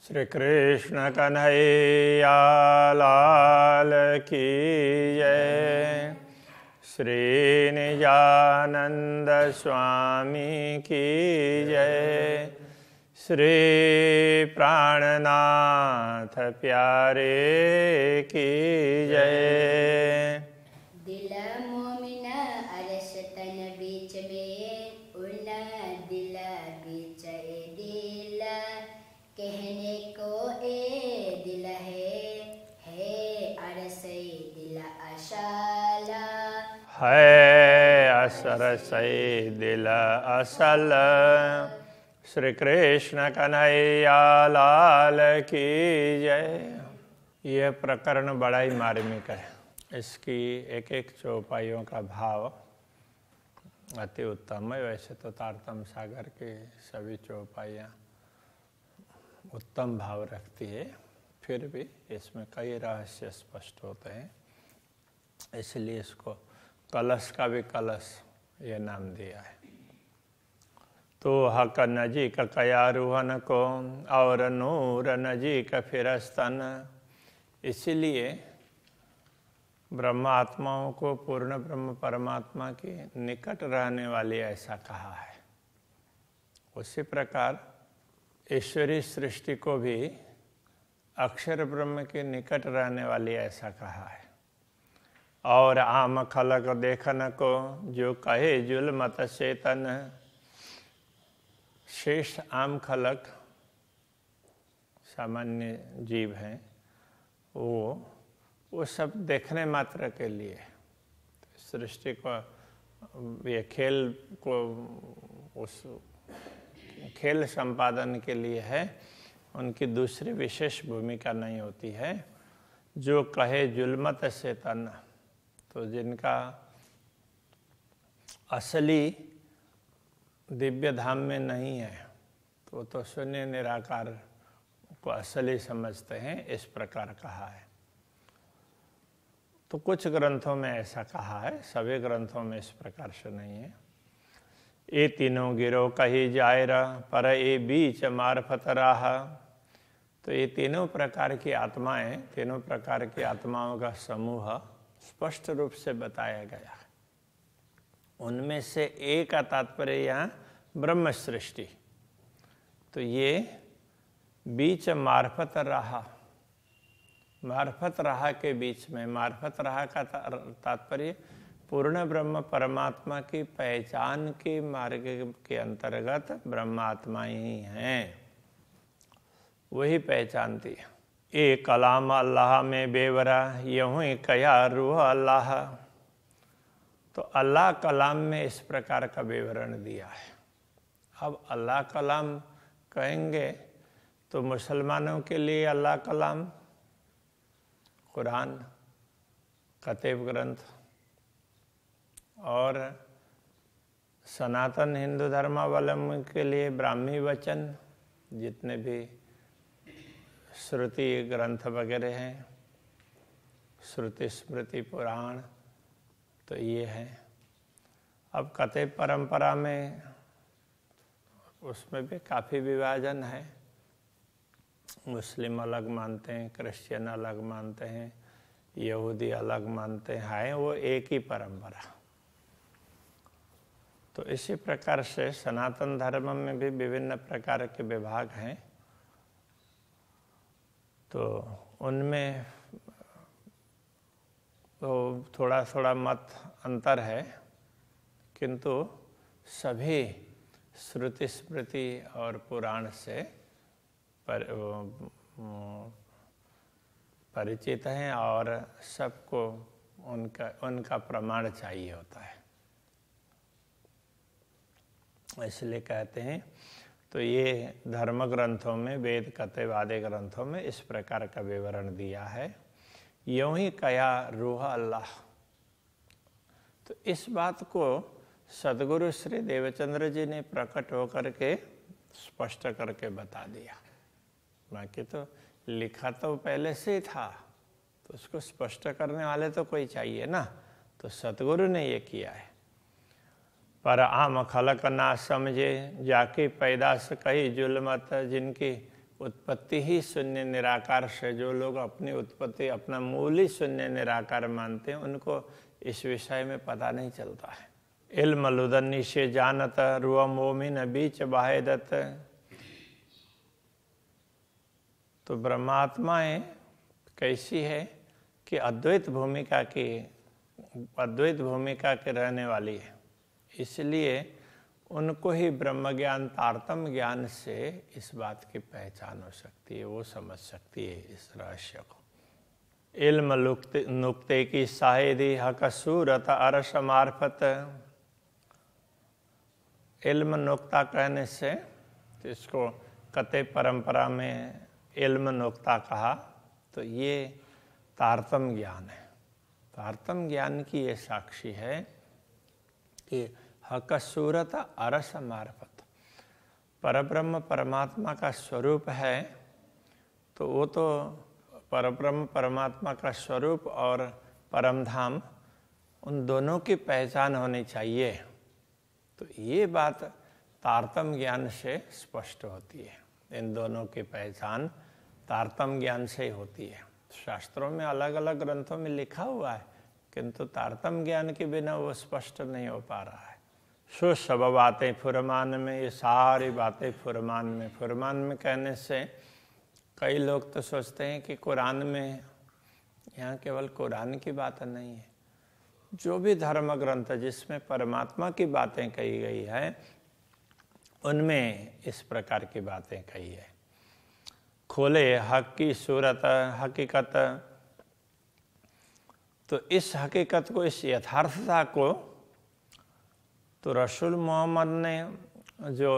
श्री कृष्ण कन्हैया लाल की जय। श्री निजानंद स्वामी की जय। श्री प्राणनाथ प्यारे की जय। दिल मोमिन अरस तन बीच में उन दिल बीच दिल कहने को ए दिल है अरस दिल अशाला है असर से दिल असल। श्री कृष्ण कन्हैया लाल की जय। यह प्रकरण बड़ा ही मार्मिक है। इसकी एक एक चौपाइयों का भाव अति उत्तम है। वैसे तो तारतम्य सागर के सभी चौपाइयाँ उत्तम भाव रखती है, फिर भी इसमें कई रहस्य स्पष्ट होते हैं, इसलिए इसको कलश का भी कलश ये नाम दिया है। तो हक नजीक कया रूहन को और नूर नजीक फिरस्तन। इसीलिए ब्रह्मात्माओं को पूर्ण ब्रह्म परमात्मा के निकट रहने वाली ऐसा कहा है। उसी प्रकार ईश्वरीय सृष्टि को भी अक्षर ब्रह्म के निकट रहने वाली ऐसा कहा है। और आम खलक देखन को जो कहे जुलमत चेतन। शेष आम खलक सामान्य जीव हैं, वो सब देखने मात्र के लिए सृष्टि को, ये खेल को, उस खेल संपादन के लिए है। उनकी दूसरी विशेष भूमिका नहीं होती है। जो कहे जुल्मत से तन, तो जिनका असली दिव्य धाम में नहीं है तो शून्य निराकार को असली समझते हैं, इस प्रकार कहा है। तो कुछ ग्रंथों में ऐसा कहा है, सभी ग्रंथों में इस प्रकार से नहीं है। ये तीनों गिरो कही जायरा पर ये बीच मार्फत रहा। तो ये तीनों प्रकार की आत्माएं, तीनों प्रकार की आत्माओं का समूह स्पष्ट रूप से बताया गया है। उनमें से एक का तात्पर्य यहाँ ब्रह्म सृष्टि। तो ये बीच मार्फत रहा, मार्फत रहा के बीच में, मार्फत रहा का तात्पर्य पूर्ण ब्रह्म परमात्मा की पहचान के मार्ग के अंतर्गत ब्रह्मात्मा ही हैं, वही पहचानती है। ए कलाम अल्लाह में बेवरा यूं ही कया रूह अल्लाह। तो अल्लाह कलाम में इस प्रकार का विवरण दिया है। अब अल्लाह कलाम कहेंगे तो मुसलमानों के लिए अल्लाह कलाम कुरान, कतेब ग्रंथ, और सनातन हिंदू धर्मावलंबी के लिए ब्राह्मी वचन, जितने भी श्रुति ग्रंथ वगैरह हैं, श्रुति स्मृति पुराण, तो ये है। अब कतेब परंपरा में उसमें भी काफ़ी विभाजन है। मुस्लिम अलग मानते हैं, क्रिश्चियन अलग मानते हैं, यहूदी अलग मानते हैं, वो एक ही परंपरा। तो इसी प्रकार से सनातन धर्म में भी विभिन्न प्रकार के विभाग हैं। तो उनमें तो थोड़ा थोड़ा मत अंतर है, किंतु सभी श्रुति स्मृति और पुराण से परिचित हैं और सबको उनका प्रमाण चाहिए होता है। इसलिए कहते हैं, तो ये धर्म ग्रंथों में, वेद कतेब आदि ग्रंथों में इस प्रकार का विवरण दिया है। यूं ही कया रूह अल्लाह। तो इस बात को सदगुरु श्री देवचंद्र जी ने प्रकट होकर के स्पष्ट करके बता दिया। बाकी तो लिखा तो पहले से ही था, तो उसको स्पष्ट करने वाले तो कोई चाहिए ना। तो सतगुरु ने ये किया है। पर आम खलक ना समझे जाके पैदाश कही जुल्मत, जिनकी उत्पत्ति ही शून्य निराकार से जो लोग अपनी उत्पत्ति अपना मूल ही शून्य निराकार मानते हैं उनको इस विषय में पता नहीं चलता है। इल्म लुदन्नी से जानत रुआ मोमिन बीच बाहेदत। तो ब्रह्मात्माएं कैसी है कि अद्वैत भूमिका के रहने वाली है, इसलिए उनको ही ब्रह्म ज्ञान तारतम्य ज्ञान से इस बात की पहचान हो सकती है, वो समझ सकती है इस रहस्य को। इल्म नुक्ते की शाहिदी हक सूरत अरस मार्फत। इल्म नुक्ता कहने से तो इसको कते परंपरा में इल्म नुक्ता कहा, तो ये तारतम्य ज्ञान है। तारतम्य ज्ञान की ये साक्षी है कि हक सूरत अरस मार्फत, परब्रह्म परमात्मा का स्वरूप है, तो वो तो परब्रह्म परमात्मा का स्वरूप और परमधाम उन दोनों की पहचान होनी चाहिए। तो ये बात तारतम्य ज्ञान से स्पष्ट होती है, इन दोनों की पहचान तारतम्य ज्ञान से ही होती है। शास्त्रों में अलग अलग ग्रंथों में लिखा हुआ है, किंतु तारतम्य ज्ञान के बिना वो स्पष्ट नहीं हो पा रहा है। सो सब बातें फुरमान में, ये सारी बातें फुरमान में। फुरमान में कहने से कई लोग तो सोचते हैं कि कुरान में, यहाँ केवल कुरान की बात नहीं है, जो भी धर्म ग्रंथ जिसमें परमात्मा की बातें कही गई है उनमें इस प्रकार की बातें कही है। खोले हक की सूरत हकीकत, तो इस हकीकत को, इस यथार्थता को तो रसूल मोहम्मद ने जो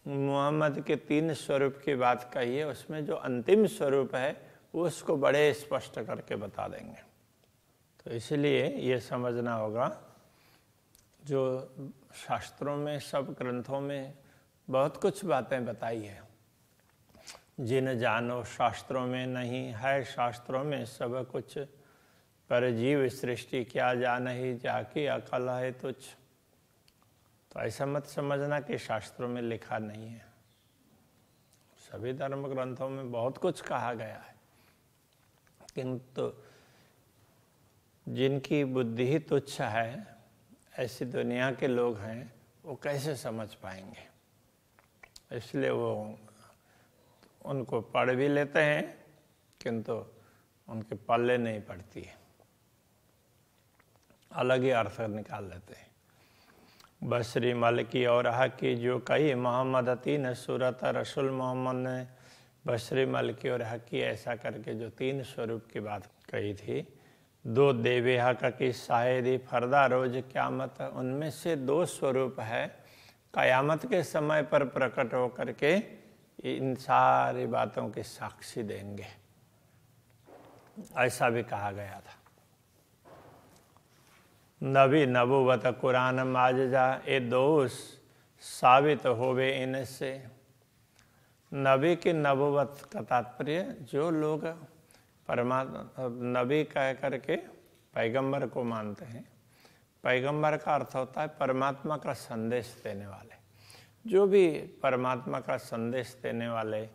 मोहम्मद के 3 स्वरूप की बात कही है, उसमें जो अंतिम स्वरूप है वो उसको बड़े स्पष्ट करके बता देंगे। तो इसलिए ये समझना होगा, जो शास्त्रों में, सब ग्रंथों में बहुत कुछ बातें बताई है, जिन जानो शास्त्रों में नहीं है, शास्त्रों में सब कुछ, पर जीव सृष्टि क्या जान ही, जाकी अकल है तुझ। तो ऐसा मत समझना कि शास्त्रों में लिखा नहीं है, सभी धर्म ग्रंथों में बहुत कुछ कहा गया है, किंतु जिनकी बुद्धि ही तुच्छ है, ऐसी दुनिया के लोग हैं, वो कैसे समझ पाएंगे। इसलिए वो उनको पढ़ भी लेते हैं, किंतु उनके पल्ले नहीं पड़ती है, अलग ही अर्थ निकाल लेते हैं। बसरी मल की और हकी जो कही मोहम्मद 3 सूरत, रसूल मोहम्मद ने बसरी मल की और हकी ऐसा करके जो 3 स्वरूप की बात कही थी। 2 देवे हक की शायदी फरदा रोज क़यामत, उनमें से 2 स्वरूप है क़यामत के समय पर प्रकट होकर के इन सारी बातों की साक्षी देंगे, ऐसा भी कहा गया था। नबी नबूवत कुरान माजजा, ये 2 साबित होवे इनसे। नबी की नबूवत का तात्पर्य, जो लोग नबी कह करके पैगंबर को मानते हैं, पैगंबर का अर्थ होता है परमात्मा का संदेश देने वाले। जो भी परमात्मा का संदेश देने वाले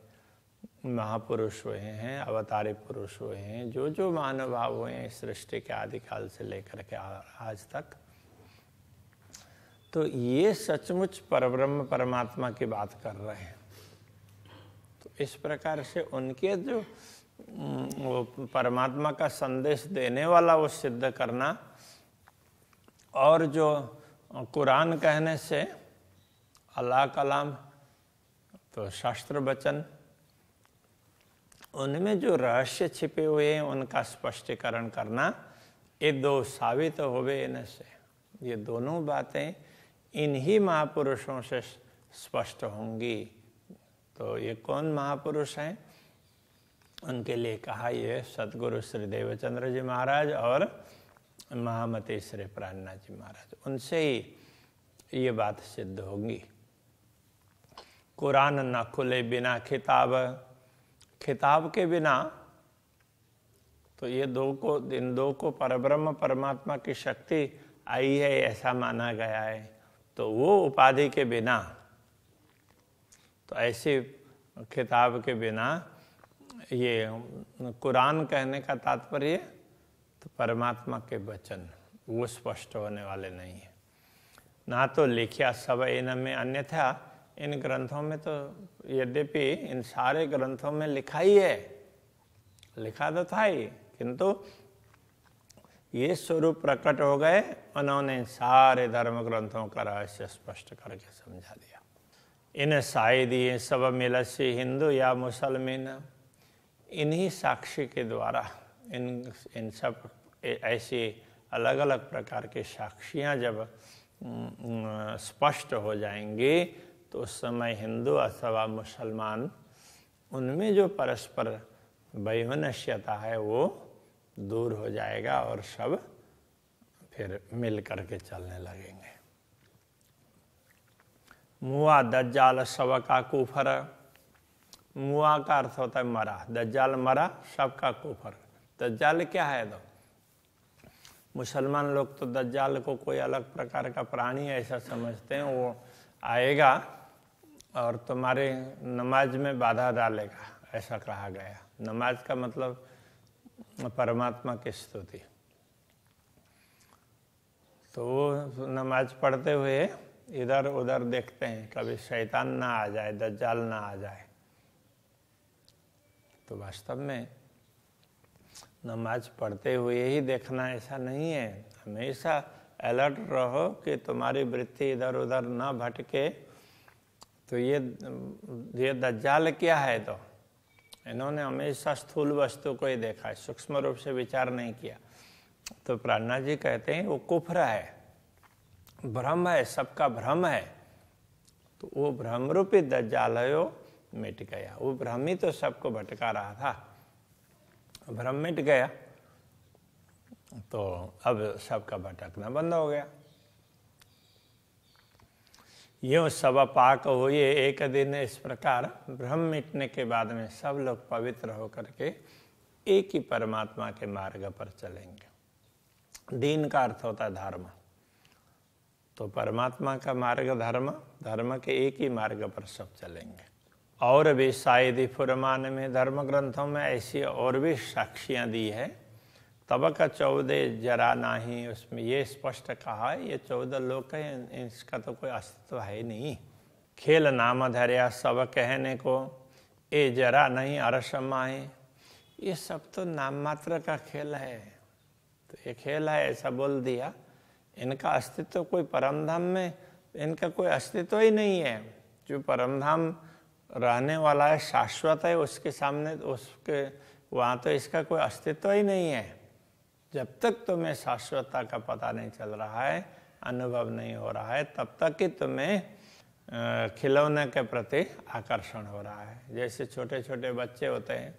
महापुरुष हुए हैं, अवतारी पुरुष हुए हैं, जो जो महानुभाव हुए हैं सृष्टि के आदिकाल से लेकर के आज तक, तो ये सचमुच परब्रह्म परमात्मा की बात कर रहे हैं। तो इस प्रकार से उनके जो वो परमात्मा का संदेश देने वाला वो सिद्ध करना, और जो कुरान कहने से अल्लाह कलाम, तो शास्त्र वचन, उनमें जो रहस्य छिपे हुए हैं उनका स्पष्टीकरण करना, ये 2 साबित होवे इनसे। ये दोनों बातें इन्हीं महापुरुषों से स्पष्ट होंगी। तो ये कौन महापुरुष हैं, उनके लिए कहा ये सतगुरु श्री देवचंद्र जी महाराज और महामती श्री प्राणनाथ जी महाराज, उनसे ही ये बात सिद्ध होगी। कुरान न खुले बिना खिताब, खिताब के बिना, तो ये इन 2 को परब्रह्म परमात्मा की शक्ति आई है ऐसा माना गया है। तो वो उपाधि के बिना, तो ऐसी खिताब के बिना ये कुरान कहने का तात्पर्य तो परमात्मा के वचन वो स्पष्ट होने वाले नहीं है। ना तो लिखा सब इनमें, अन्यथा इन ग्रंथों में तो यद्यपि इन सारे ग्रंथों में लिखा ही है, लिखा तो था ही, किंतु ये स्वरूप प्रकट हो गए, उन्होंने सारे धर्म ग्रंथों का रहस्य स्पष्ट करके समझा दिया। इन शायद ये सब मिलसी हिंदू या मुसलमान, इन्हीं साक्षी के द्वारा इन सब ऐसी अलग अलग प्रकार के साक्षियाँ जब स्पष्ट हो जाएंगी तो उस समय हिंदू अथवा मुसलमान उनमें जो परस्पर वैमनस्यता है वो दूर हो जाएगा और सब फिर मिल करके चलने लगेंगे। मुआ दज्जाल सब का कुफर, मुआ का अर्थ होता है मरा, दज्जाल मरा, सबका कुफर। दज्जाल क्या है? तो मुसलमान लोग तो दज्जाल को कोई अलग प्रकार का प्राणी ऐसा समझते हैं, वो आएगा और तुम्हारे नमाज में बाधा डालेगा, ऐसा कहा गया। नमाज का मतलब परमात्मा की स्तुति। तो वो नमाज पढ़ते हुए इधर उधर देखते हैं, कभी शैतान ना आ जाए, दज्जाल ना आ जाए। तो वास्तव में नमाज पढ़ते हुए ही देखना ऐसा नहीं है, हमेशा अलर्ट रहो कि तुम्हारी वृत्ति इधर उधर ना भटके। तो ये दज्जाल क्या है? तो इन्होंने हमेशा स्थूल वस्तु को ही देखा है, सूक्ष्म रूप से विचार नहीं किया। तो प्राणनाथ जी कहते हैं वो कुफ्र है, भ्रम है, सबका भ्रम है। तो वो भ्रम रूपी दज्जाल है वो मिट गया। वो भ्रम ही तो सबको भटका रहा था, भ्रम मिट गया तो अब सबका भटकना बंद हो गया। यूँ सब पाक हुए एक दिन, इस प्रकार भ्रम मिटने के बाद में सब लोग पवित्र होकर के एक ही परमात्मा के मार्ग पर चलेंगे। दीन का अर्थ होता है धर्म, तो परमात्मा का मार्ग धर्म, धर्म के एक ही मार्ग पर सब चलेंगे। और भी शायद फुरमान में धर्म ग्रंथों में ऐसी और भी साक्षियाँ दी है। तब का 14 जरा नहीं, उसमें ये स्पष्ट कहा है ये 14 लोग हैं, इसका तो कोई अस्तित्व है नहीं। खेल नाम धर्या सब कहने को, ए जरा नहीं अरसमाए, ये सब तो नाम मात्र का खेल है। तो ये खेल है ऐसा बोल दिया, इनका अस्तित्व कोई परमधाम में, इनका कोई अस्तित्व ही नहीं है। जो परमधाम रहने वाला है, शाश्वत है, उसके सामने उसके वहाँ तो इसका कोई अस्तित्व ही नहीं है। जब तक तुम्हें शाश्वतता का पता नहीं चल रहा है, अनुभव नहीं हो रहा है, तब तक ही तुम्हें खिलौने के प्रति आकर्षण हो रहा है। जैसे छोटे छोटे बच्चे होते हैं,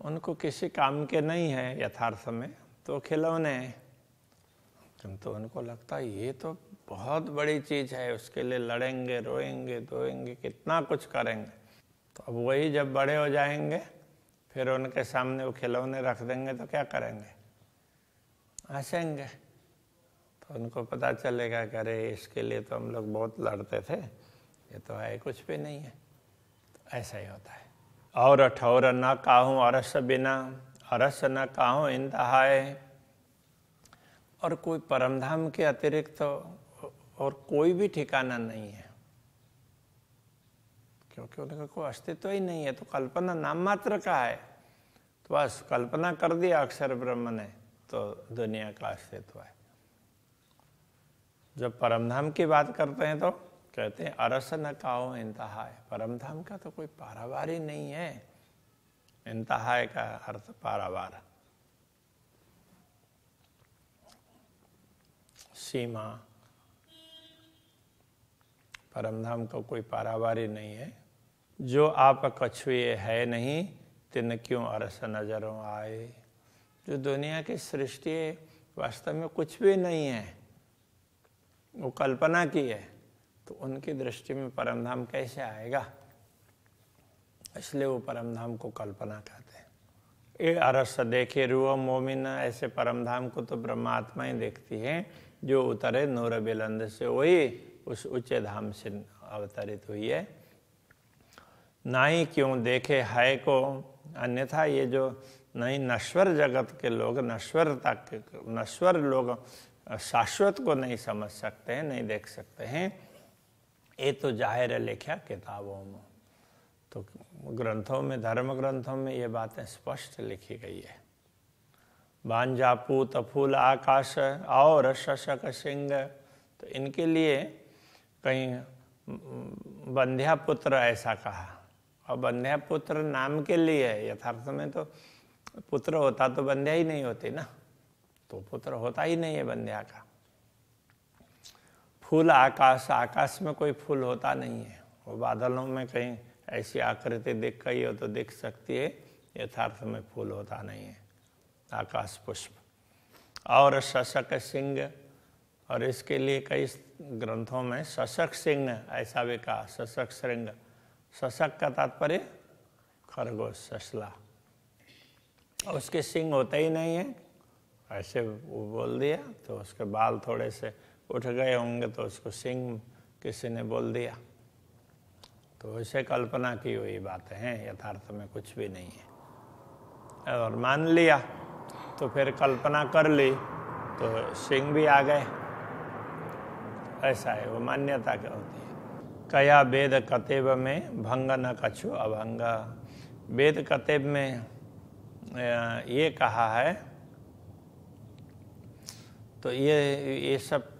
उनको किसी काम के नहीं है यथार्थ में, तो खिलौने हैं, किंतु उनको लगता है ये तो बहुत बड़ी चीज़ है, उसके लिए लड़ेंगे, रोएंगे, धोएंगे, कितना कुछ करेंगे। तो अब वही जब बड़े हो जाएंगे, फिर उनके सामने वो खिलौने रख देंगे तो क्या करेंगे? हंसेंगे। तो उनको पता चलेगा कि अरे इसके लिए तो हम लोग बहुत लड़ते थे, ये तो है कुछ भी नहीं है। तो ऐसा ही होता है। और ठौर न काहूँ अरस बिना, अरस न काहूँ इंतहाए। और कोई परमधाम के अतिरिक्त तो और कोई भी ठिकाना नहीं है, क्योंकि उनका कोई अस्तित्व ही नहीं है। तो कल्पना नाम मात्र का है, तो बस कल्पना कर दिया अक्षर ब्रह्म ने, तो दुनिया का अस्तित्व है। जब परमधाम की बात करते हैं तो कहते हैं अरस न काओ इंतहा है। परमधाम का तो कोई पारावार ही नहीं है। इंतहा का अर्थ पारावार, सीमा। परमधाम का कोई पारावारी नहीं है। जो आप कछुए है नहीं, तिन क्यों अरस नजरों आए। जो दुनिया की सृष्टि वास्तव में कुछ भी नहीं है, वो कल्पना की है, तो उनकी दृष्टि में परमधाम कैसे आएगा? इसलिए वो परमधाम को कल्पना कहते हैं। ये अरस देखे रूह मोमिन, ऐसे परमधाम को तो ब्रह्मात्मा ही देखती है, जो उतरे नूर बुलंद से, वही उस ऊंचे धाम से अवतरित हुई है। नाई क्यों देखे है को, अन्यथा ये जो नहीं नश्वर जगत के लोग, नश्वर लोग शाश्वत को नहीं समझ सकते हैं, नहीं देख सकते हैं। ये तो जाहिर है लिखा किताबों में, तो ग्रंथों में, धर्म ग्रंथों में ये बातें स्पष्ट लिखी गई है। बांजा पूत फूल आकाश और शशक सिंह, तो इनके लिए कहीं बंध्या पुत्र ऐसा कहा, और बंध्या पुत्र नाम के लिए है, यथार्थ में तो पुत्र होता तो बंध्या ही नहीं होती ना, तो पुत्र होता ही नहीं है बंध्या का। फूल आकाश, आकाश में कोई फूल होता नहीं है, वो बादलों में कहीं ऐसी आकृति दिख गई हो तो दिख सकती है, यथार्थ में फूल होता नहीं है, आकाश पुष्प। और शशक सिंह, और इसके लिए कई ग्रंथों में शशक सिंह ऐसा भी कहा, शशक श्रृंग। शशक का तात्पर्य खरगोश, ससला, उसके सिंह होते ही नहीं है, ऐसे वो बोल दिया तो उसके बाल थोड़े से उठ गए होंगे तो उसको सिंह किसी ने बोल दिया, तो ऐसे कल्पना की हुई बातें हैं, यथार्थ में कुछ भी नहीं है। और मान लिया तो फिर कल्पना कर ली तो सिंह भी आ गए, ऐसा है, वो मान्यता क्या होती है। कया वेद कतेब में भंग न कछु अभंग, वेद कतेब में ये कहा है, तो ये सब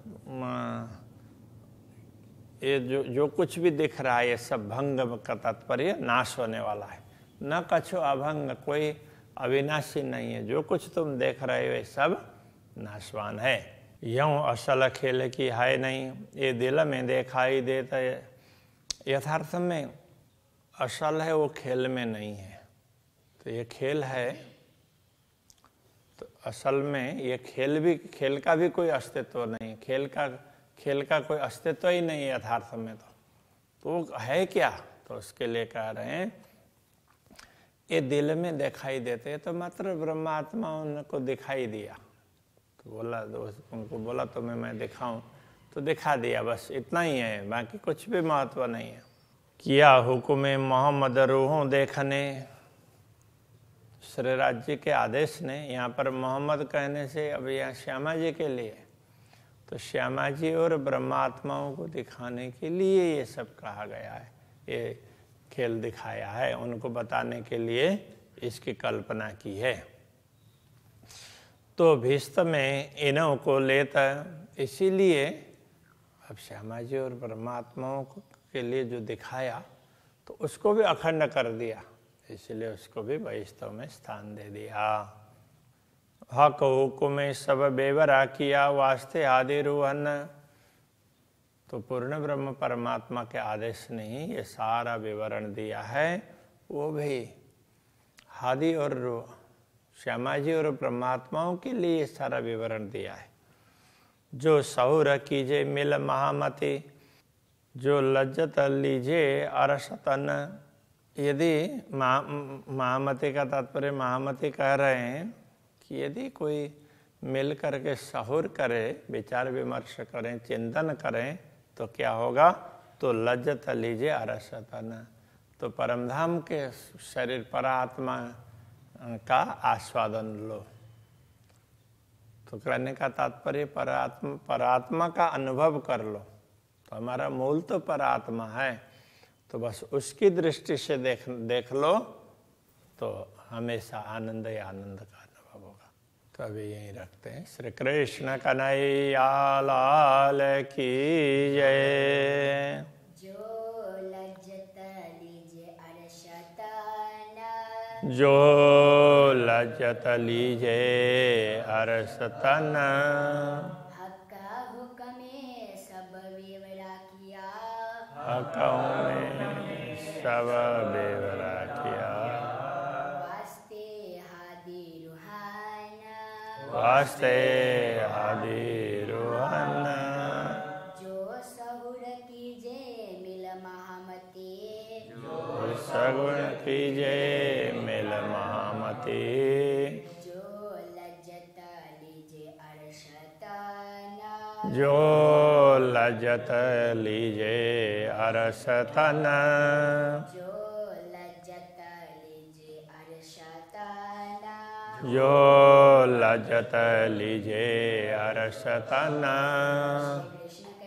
ये जो कुछ भी दिख रहा है ये सब भंग का तात्पर्य नाश होने वाला है। न कछु अभंग, कोई अविनाशी नहीं है, जो कुछ तुम देख रहे हो ये सब नाशवान है। यूं असल खेल की है नहीं, ये दिल में दिखाई देता है। यथार्थ में असल है, वो खेल में नहीं है, तो ये खेल है, तो असल में ये खेल का भी कोई अस्तित्व नहीं, खेल का कोई अस्तित्व ही नहीं है यथार्थ में, तो है क्या, तो उसके लिए कह रहे हैं ये दिल में दिखाई देते हैं, तो मात्र ब्रह्मात्मा उनको दिखाई दिया, तो बोला उनको बोला तुम्हें मैं दिखाऊं, तो दिखा दिया, बस इतना ही है, बाकी कुछ भी महत्व नहीं है। किया हुक्म मोहम्मद रूहों देखने, श्री राज्य के आदेश ने, यहाँ पर मोहम्मद कहने से अब यहाँ श्यामा जी के लिए, तो श्यामा जी और ब्रह्मात्माओं को दिखाने के लिए ये सब कहा गया है, ये खेल दिखाया है, उनको बताने के लिए इसकी कल्पना की है। तो भीस्त में इन्हों को लेता, इसीलिए अब श्यामा जी और परमात्माओं के लिए जो दिखाया तो उसको भी अखंड कर दिया, इसलिए उसको भी वैष्णव में स्थान दे दिया। हक हुकुम सब बेवरा किया वास्ते आदि रूहन, तो पूर्ण ब्रह्म परमात्मा के आदेश ने ही ये सारा विवरण दिया है, वो भी हादि और श्यामा जी और परमात्माओं के लिए सारा विवरण दिया है। जो सहुर कीजे मिल महामति, जो लज्जत लीजे अरसतन, यदि महामति का तात्पर्य महामति कह रहे हैं कि यदि कोई मिल करके सहुर करे, विचार विमर्श करें, चिंतन करें, तो क्या होगा, तो लज्जत लीजिए अरसतन, तो परमधाम के शरीर परात्मा का आस्वादन लो। तो कहने का तात्पर्य परात्मा का अनुभव कर लो, तो हमारा मूल तो परात्मा है, तो बस उसकी दृष्टि से देख लो, तो हमेशा आनंद ही आनंद का अनुभव होगा। तो अभी यहीं रखते हैं। श्री कृष्ण कन्हैया लाल की जय। जो लज्जत लीजे अरसतना, जो लज्जत लीजे अरसतन, हक्का हुक्मे सब बेवरा किया, हक़ों में सब बेवरा किया, वास्ते हादि रूहाना, वास्ते आदि रूहन, जो सहुर कीजे मिल महामती, सगुण कीजे मिल महामती, जो लज्जत लीजे अरसतना, जो लज्जत लीजे अरसतन, जो जो लजत लीजे अरसतन कृष्ण